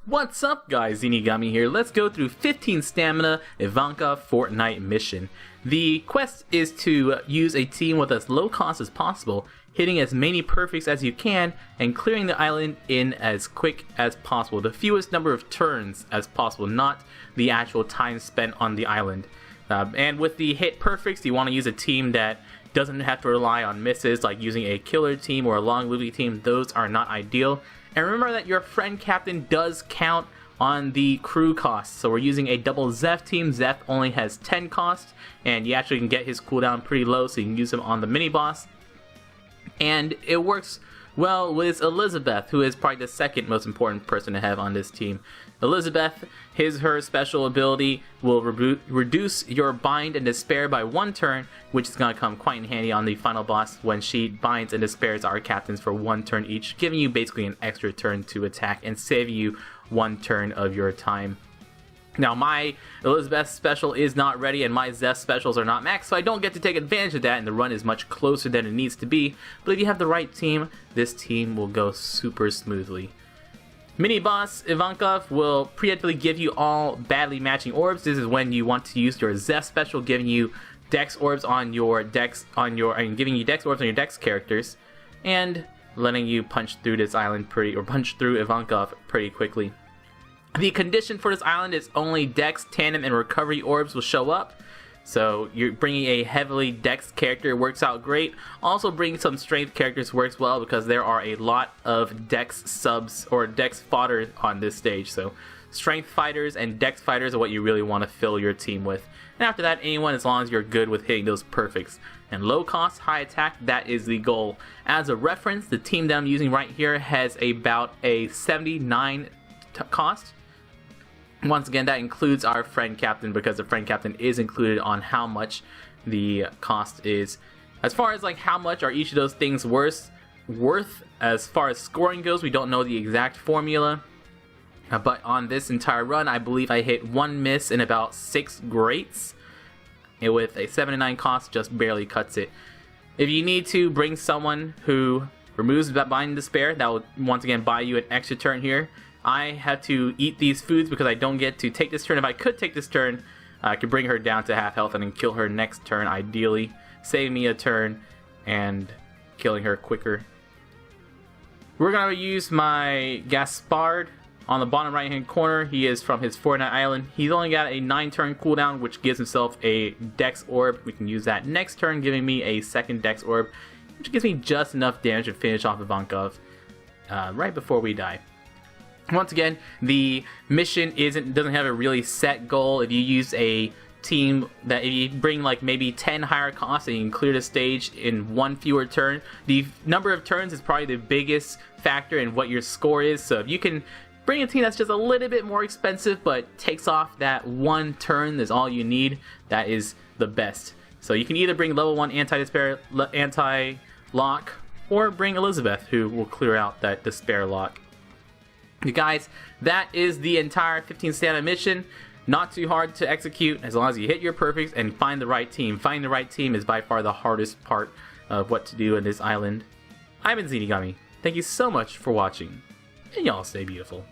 What's up guys, Zenigami here. Let's go through 15 Stamina Ivankov Fortnight mission. The quest is to use a team with as low cost as possible, hitting as many perfects as you can, and clearing the island in as quick as possible. The fewest number of turns as possible, not the actual time spent on the island. And with the hit perfects, you want to use a team that doesn't have to rely on misses, like using a killer team or a long loopy team. Those are not ideal. And remember that your friend captain does count on the crew costs. So we're using a double Zeph team. Zeph only has 10 cost, and you actually can get his cooldown pretty low, so you can use him on the mini boss. And it works well with Elizabeth, who is probably the second most important person to have on this team. Elizabeth, her special ability will reduce your bind and despair by 1 turn, which is going to come quite in handy on the final boss when she binds and despairs our captains for 1 turn each, giving you basically an extra turn to attack and saving you 1 turn of your time. Now my Elizabeth special is not ready and my Zeph specials are not maxed, so I don't get to take advantage of that, and the run is much closer than it needs to be. But if you have the right team, this team will go super smoothly. Mini boss Ivankov will preemptively give you all badly matching orbs. This is when you want to use your Zeph special, giving you Dex orbs on your Dex giving you Dex orbs on your Dex characters, and letting you punch through this island punch through Ivankov pretty quickly. The condition for this island is only Dex, Tandem, and Recovery orbs will show up. So you're bringing a heavily Dex character works out great. Also bringing some Strength characters works well because there are a lot of Dex subs or Dex fodder on this stage. So Strength fighters and Dex fighters are what you really want to fill your team with. And after that, anyone, as long as you're good with hitting those perfects. And low cost, high attack, that is the goal. As a reference, the team that I'm using right here has about a 79 cost. Once again, that includes our friend captain because the friend captain is included on how much the cost is. As far as like how much are each of those things worth as far as scoring goes, we don't know the exact formula. But on this entire run, I believe I hit 1 miss and about 6 greats. And with a 7-9 cost, just barely cuts it. If you need to bring someone who removes that Bind and Despair, that will once again buy you an extra turn here. I have to eat these foods because I don't get to take this turn. If I could take this turn, I could bring her down to half health and then kill her next turn, ideally. Save me a turn and killing her quicker. We're going to use my Gaspard on the bottom right hand corner. He is from his Fortnite island. He's only got a 9 turn cooldown, which gives himself a Dex orb. We can use that next turn, giving me a second Dex orb, which gives me just enough damage to finish off Ivankov right before we die. Once again, the mission doesn't have a really set goal. If you use a team that if you bring like maybe 10 higher costs and you can clear the stage in 1 fewer turn, the number of turns is probably the biggest factor in what your score is. So if you can bring a team that's just a little bit more expensive but takes off that 1 turn, that's all you need, that is the best. So you can either bring level 1 anti-despair, anti-lock, or bring Elizabeth, who will clear out that despair lock. You guys, that is the entire 15 stamina mission. Not too hard to execute as long as you hit your perfects and find the right team. Finding the right team is by far the hardest part of what to do in this island. I've been Zenigami. Thank you so much for watching, and y'all stay beautiful.